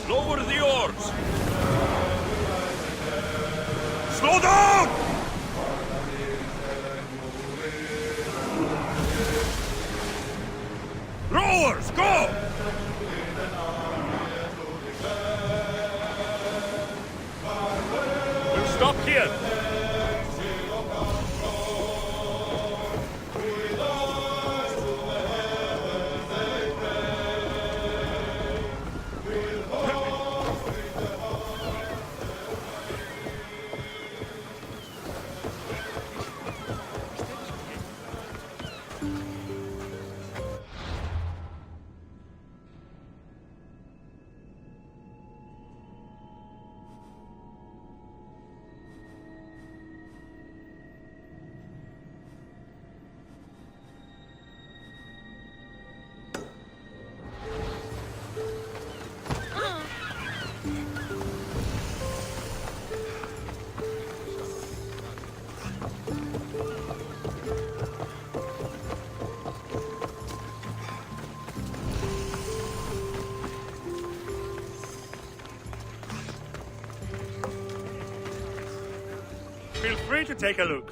Lower the oars! Slow down! Rowers, go! We'll stop here. Feel free to take a look.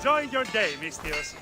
Enjoy your day, Mistios.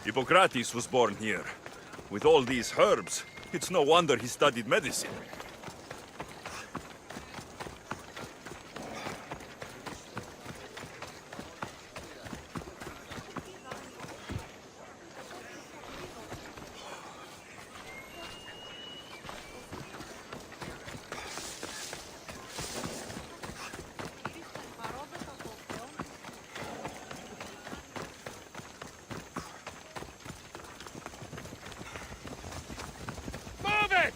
Hippocrates was born here. With all these herbs, it's no wonder he studied medicine. Move it!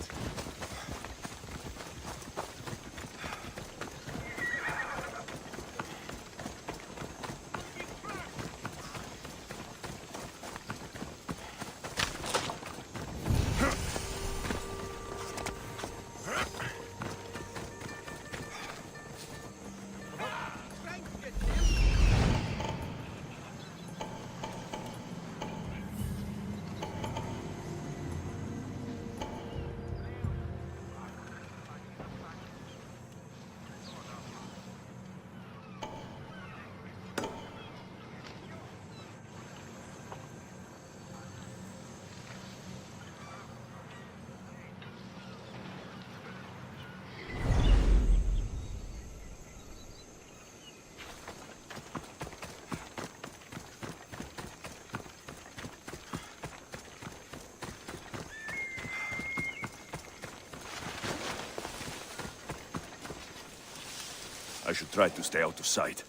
I should try to stay out of sight.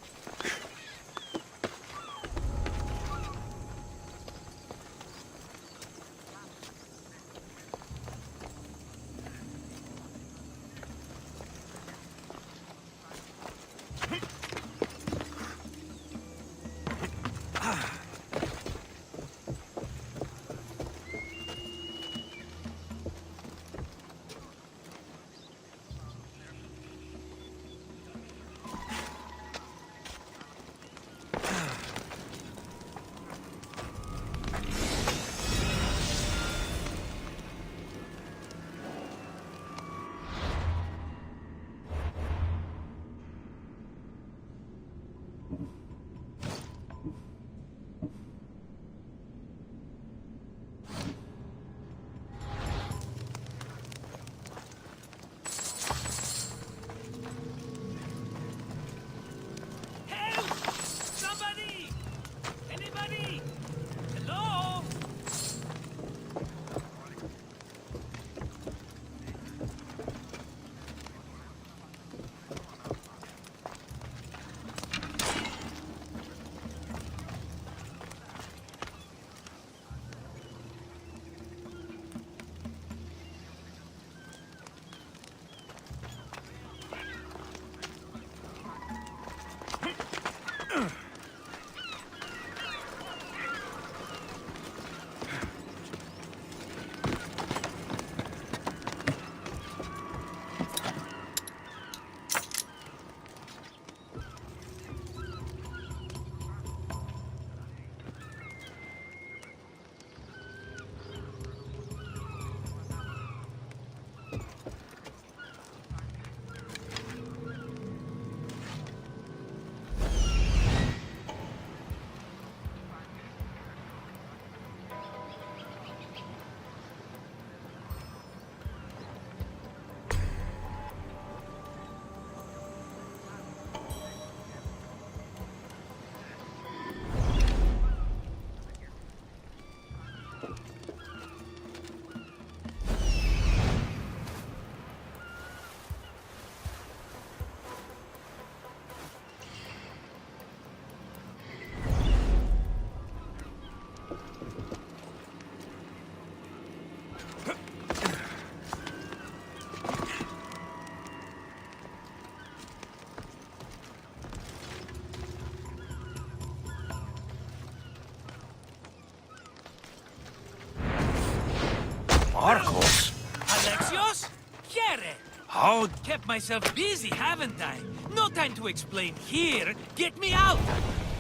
Marcos? Alexios? Chiere! How? Kept myself busy, haven't I? No time to explain here. Get me out!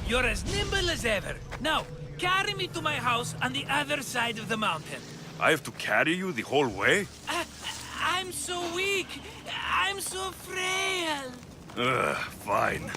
You're as nimble as ever. Now, carry me to my house on the other side of the mountain. I have to carry you the whole way? I'm so weak. I'm so frail. Fine.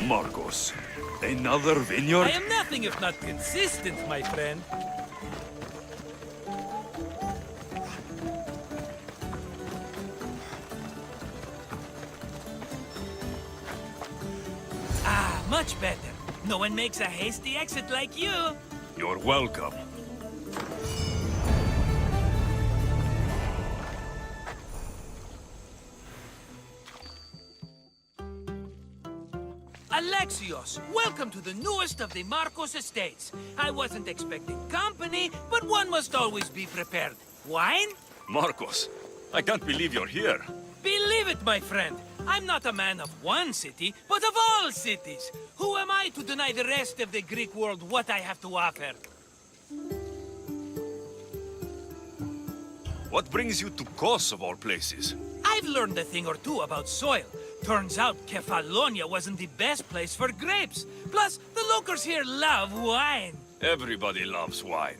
Marcos, another vineyard? I am nothing if not consistent, my friend. Ah, much better. No one makes a hasty exit like you. You're welcome. Alexios, welcome to the newest of the Marcos estates. I wasn't expecting company, but one must always be prepared. Wine? Marcos, I can't believe you're here. Believe it, my friend. I'm not a man of one city, but of all cities. Who am I to deny the rest of the Greek world what I have to offer? What brings you to Kos of all places? I've learned a thing or two about soil. Turns out Kefalonia wasn't the best place for grapes. Plus, the locals here love wine. Everybody loves wine.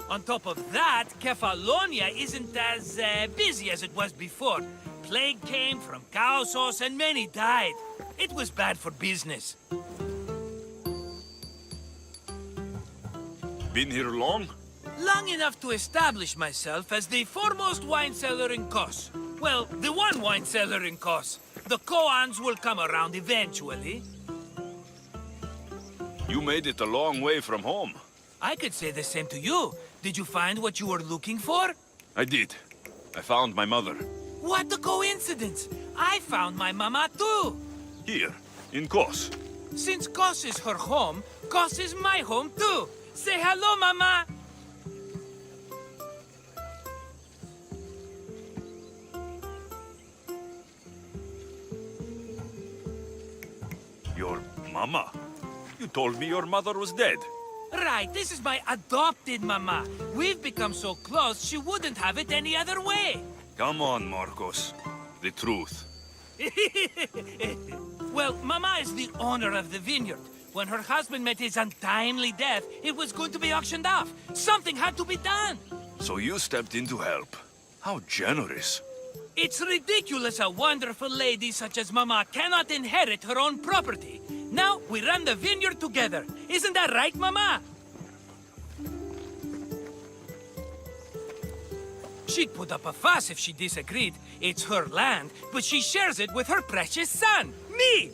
On top of that, Kefalonia isn't as busy as it was before. Plague came from Chaosos and many died. It was bad for business. Been here long? Long enough to establish myself as the foremost wine seller in Kos. Well, the one wine seller in Kos. The koans will come around eventually. You made it a long way from home. I could say the same to you. Did you find what you were looking for? I did. I found my mother. What a coincidence! I found my mama too! Here, in Kos. Since Kos is her home, Kos is my home too! Say hello, mama! Your mama? You told me your mother was dead. Right, this is my adopted mama. We've become so close, she wouldn't have it any other way. Come on, Marcos. The truth. Well, mama is the owner of the vineyard. When her husband met his untimely death, it was going to be auctioned off. Something had to be done. So you stepped in to help. How generous. It's ridiculous a wonderful lady such as Mama cannot inherit her own property. Now we run the vineyard together. Isn't that right, Mama? She'd put up a fuss if she disagreed. It's her land, but she shares it with her precious son, me!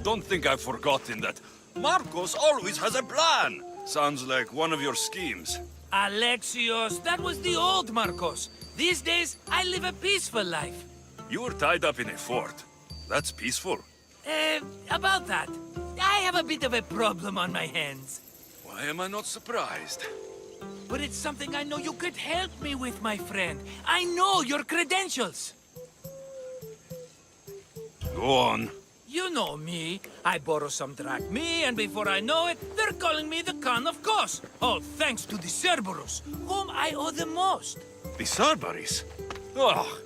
Don't think I've forgotten that. Marcos always has a plan. Sounds like one of your schemes. Alexios, that was the old Marcos. These days, I live a peaceful life. You were tied up in a fort. That's peaceful. About that. I have a bit of a problem on my hands. Why am I not surprised? But it's something I know you could help me with, my friend. I know your credentials. Go on. You know me. I borrow some drachmae, and before I know it, they're calling me the Khan of Kos. All thanks to the Cerberus, whom I owe the most. The Cerberus? Oh,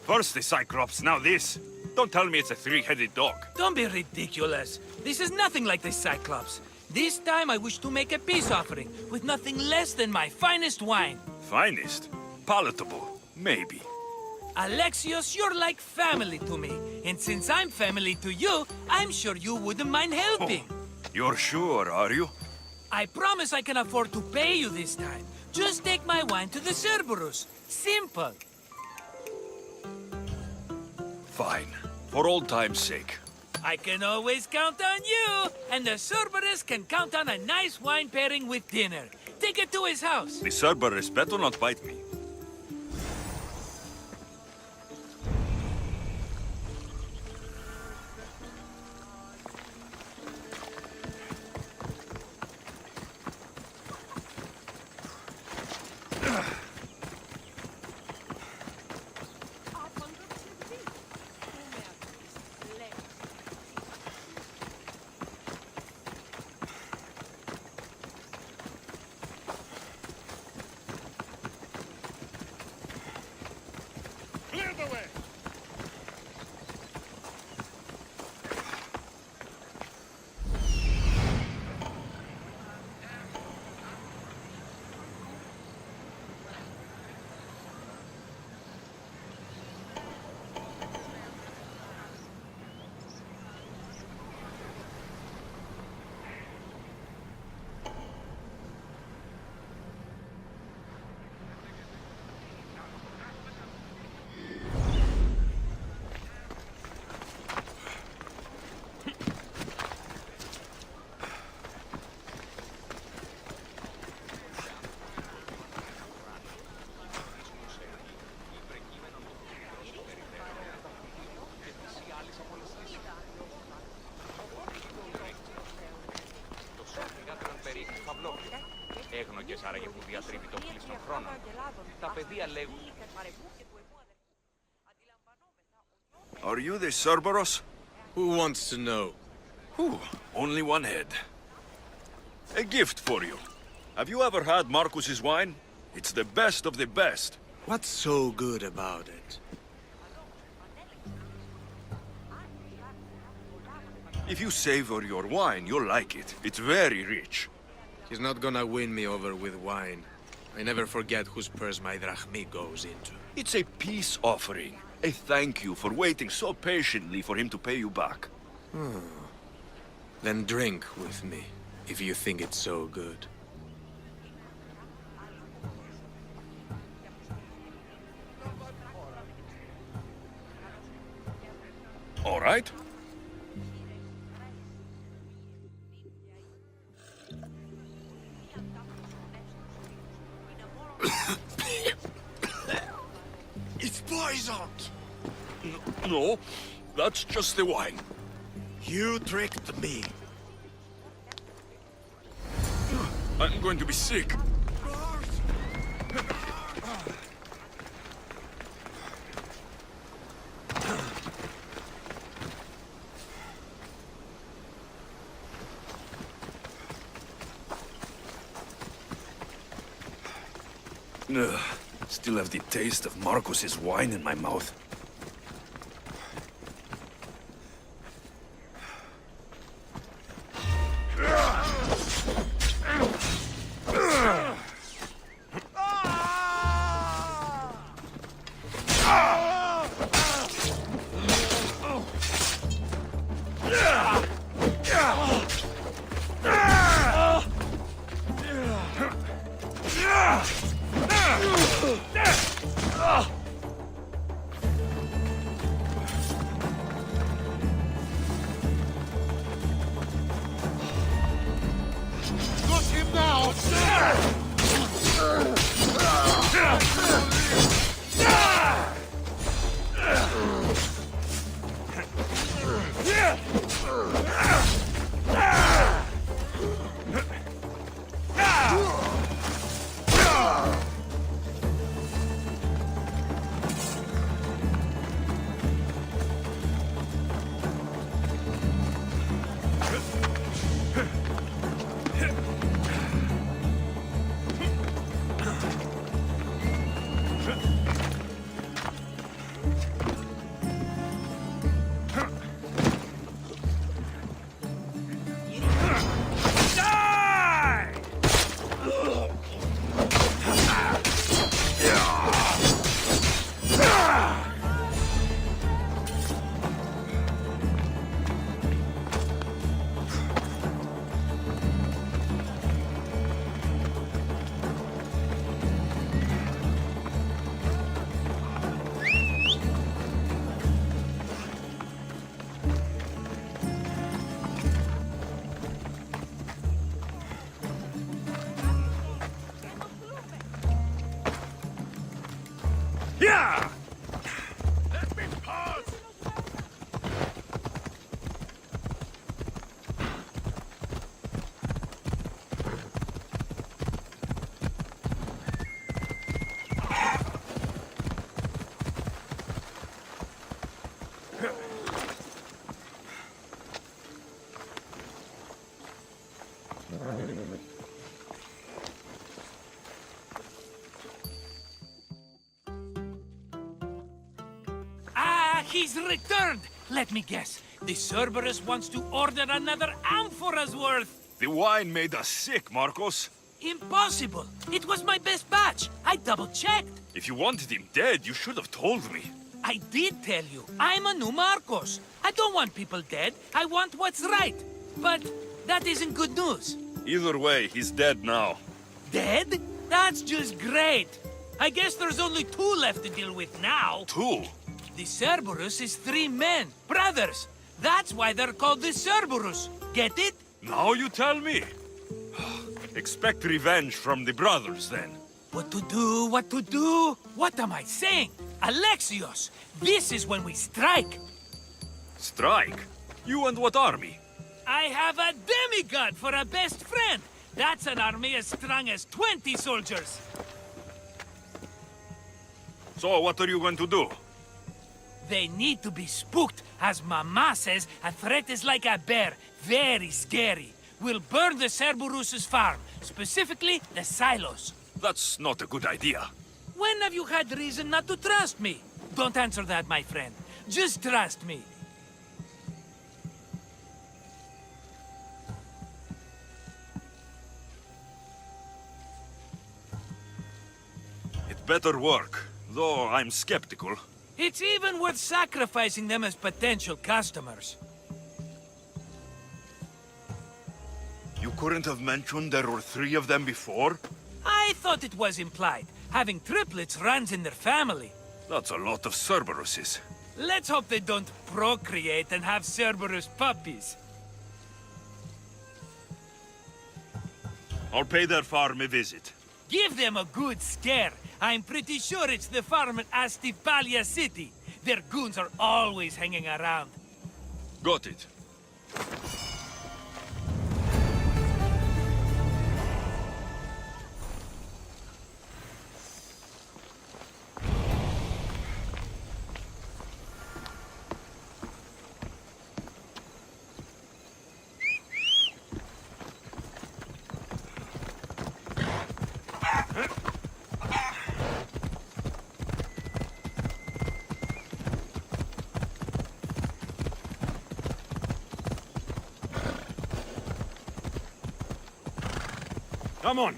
first the Cyclops, now this. Don't tell me it's a three-headed dog. Don't be ridiculous. This is nothing like the Cyclops. This time I wish to make a peace offering with nothing less than my finest wine. Finest? Palatable? Maybe. Alexios, you're like family to me. And since I'm family to you, I'm sure you wouldn't mind helping. Oh, you're sure, are you? I promise I can afford to pay you this time. Just take my wine to the Cerberus. Simple. Fine. For old time's sake. I can always count on you. And the Cerberus can count on a nice wine pairing with dinner. Take it to his house. The Cerberus better not bite me. ξέρεις άραγε που διατρύβει το κλείσ των χρόνων. Τα παιδεία λέγουν. Are you the Cerberus? Who wants to know? Only one head. A gift for you. Have you ever had Marcus's wine? It's the best of the best. What's so good about it? If you savor your wine, you'll like it. It's very rich. He's not gonna win me over with wine. I never forget whose purse my drachmi goes into. It's a peace offering. A thank you for waiting so patiently for him to pay you back. Then drink with me, if you think it's so good. All right. It's poisoned! No, that's just the wine. You tricked me. I'm going to be sick. Still have the taste of Marcus's wine in my mouth. Yeah! Let me pause! He's returned! Let me guess. The Cerberus wants to order another amphora's worth. The wine made us sick, Marcos. Impossible! It was my best batch. I double-checked. If you wanted him dead, you should have told me. I did tell you. I'm a new Marcos. I don't want people dead. I want what's right. But that isn't good news. Either way, he's dead now. Dead? That's just great. I guess there's only 2 left to deal with now. 2? The Cerberus is 3 men, brothers. That's why they're called the Cerberus. Get it? Now you tell me. Expect revenge from the brothers, then. What to do, what to do? What am I saying? Alexios, this is when we strike. Strike? You and what army? I have a demigod for a best friend. That's an army as strong as 20 soldiers! So, what are you going to do? They need to be spooked. As Mama says, a threat is like a bear. Very scary. We'll burn the Cerberus's farm. Specifically, the silos. That's not a good idea. When have you had reason not to trust me? Don't answer that, my friend. Just trust me. It better work, though I'm skeptical. It's even worth sacrificing them as potential customers. You couldn't have mentioned there were 3 of them before? I thought it was implied. Having triplets runs in their family. That's a lot of Cerberuses. Let's hope they don't procreate and have Cerberus puppies. I'll pay their farm a visit. Give them a good scare. I'm pretty sure it's the farm in Astipalia City. Their goons are always hanging around. Got it. Come on.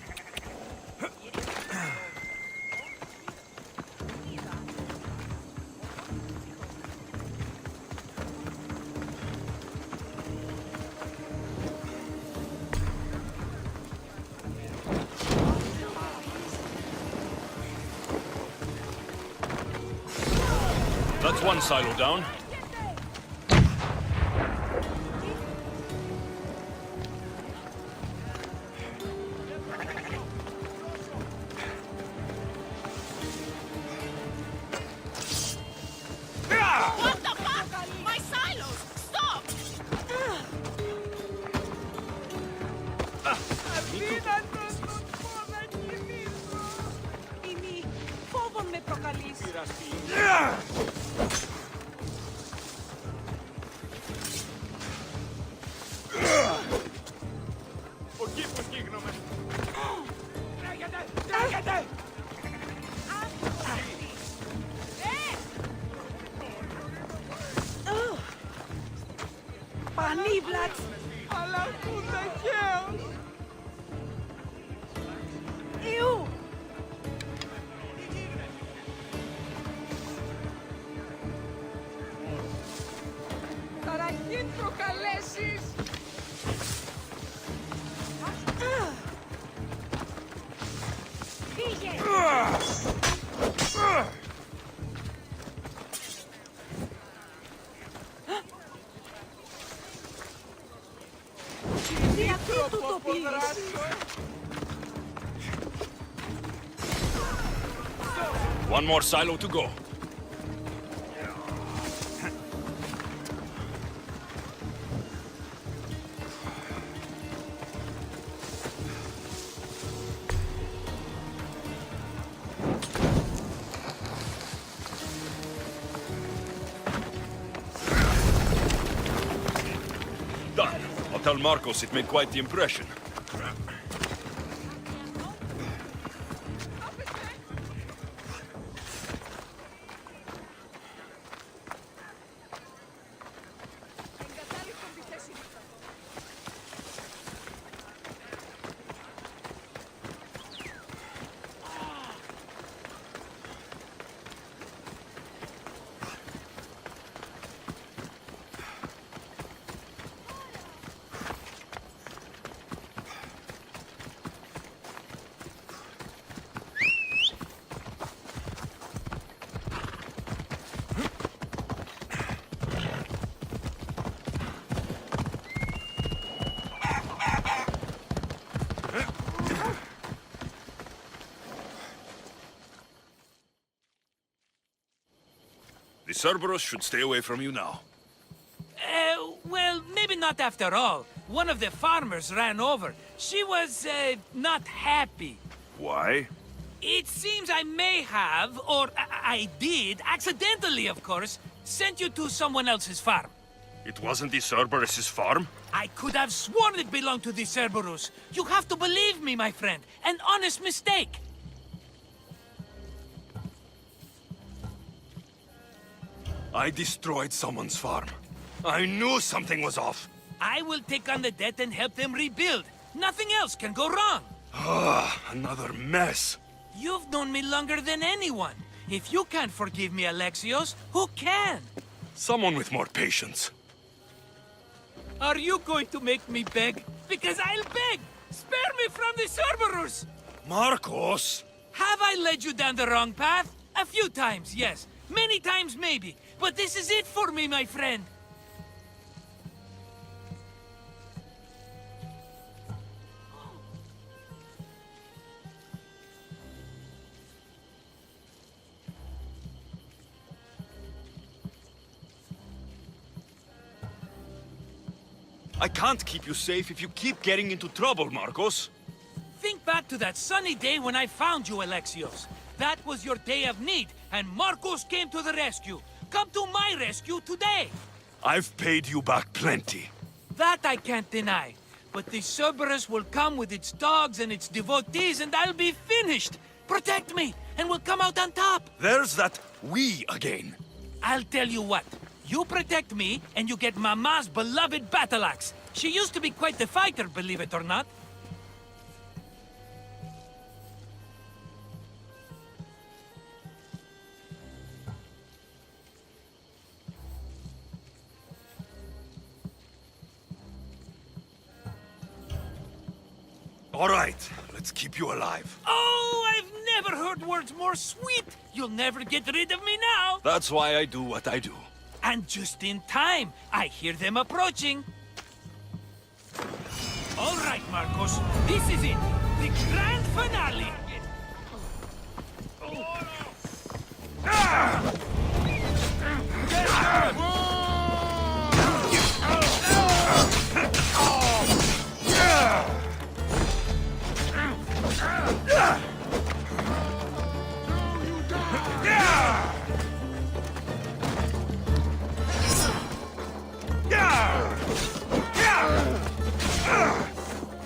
That's one silo down. What the fuck? My silos! Stop! Imi, φόβον με προκαλείς. Πανίβλατς! Αλλά πού τα χαίος! Ιού! Ταραχήν προκαλέσεις! Φύγε! Γιατί του το πήρες? One more silo to go. Done. I'll tell Marcos it made quite the impression. The Cerberus should stay away from you now. Well, maybe not after all. One of the farmers ran over. She was, not happy. Why? It seems I may have, or I did, accidentally of course, sent you to someone else's farm. It wasn't the Cerberus's farm? I could have sworn it belonged to the Cerberus. You have to believe me, my friend. An honest mistake. I destroyed someone's farm. I knew something was off. I will take on the debt and help them rebuild. Nothing else can go wrong. Another mess. You've known me longer than anyone. If you can't forgive me, Alexios, who can? Someone with more patience. Are you going to make me beg? Because I'll beg! Spare me from the Cerberus! Marcos! Have I led you down the wrong path? A few times, yes. Many times, maybe. But this is it for me, my friend. I can't keep you safe if you keep getting into trouble, Marcos. Think back to that sunny day when I found you, Alexios. That was your day of need, and Marcos came to the rescue. Come to my rescue today. I've paid you back plenty. That I can't deny. But the Cerberus will come with its dogs and its devotees, and I'll be finished. Protect me, and we'll come out on top. There's that we again. I'll tell you what. You protect me, and you get Mama's beloved battle axe. She used to be quite the fighter, believe it or not. All right, let's keep you alive. Oh, I've never heard words more sweet. You'll never get rid of me now. That's why I do what I do. And just in time, I hear them approaching. All right, Marcos, this is it. The grand finale.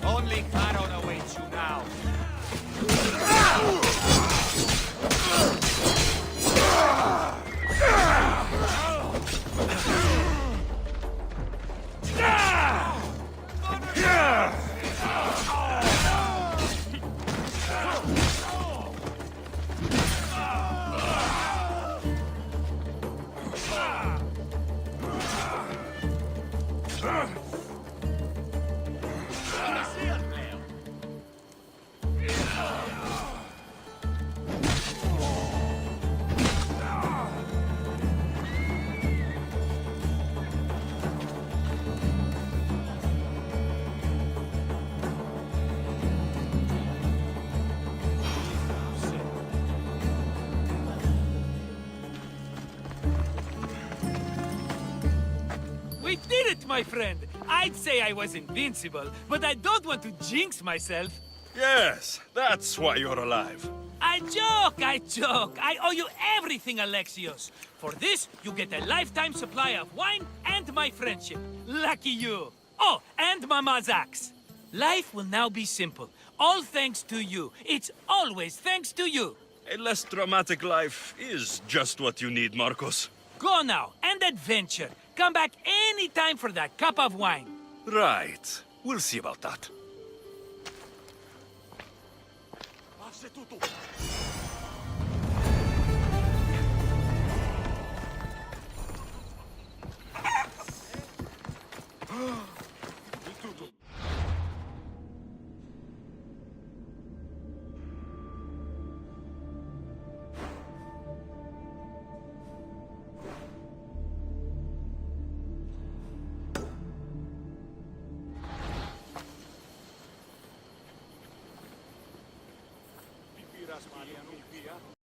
Only Charon awaits you now. We did it, my friend. I'd say I was invincible, but I don't want to jinx myself. Yes, that's why you're alive. I joke, I joke. I owe you everything, Alexios. For this, you get a lifetime supply of wine and my friendship. Lucky you. Oh, and Mama's axe. Life will now be simple. All thanks to you. It's always thanks to you. A less dramatic life is just what you need, Marcos. Go now, and adventure. Come back any time for that cup of wine. Right. We'll see about that.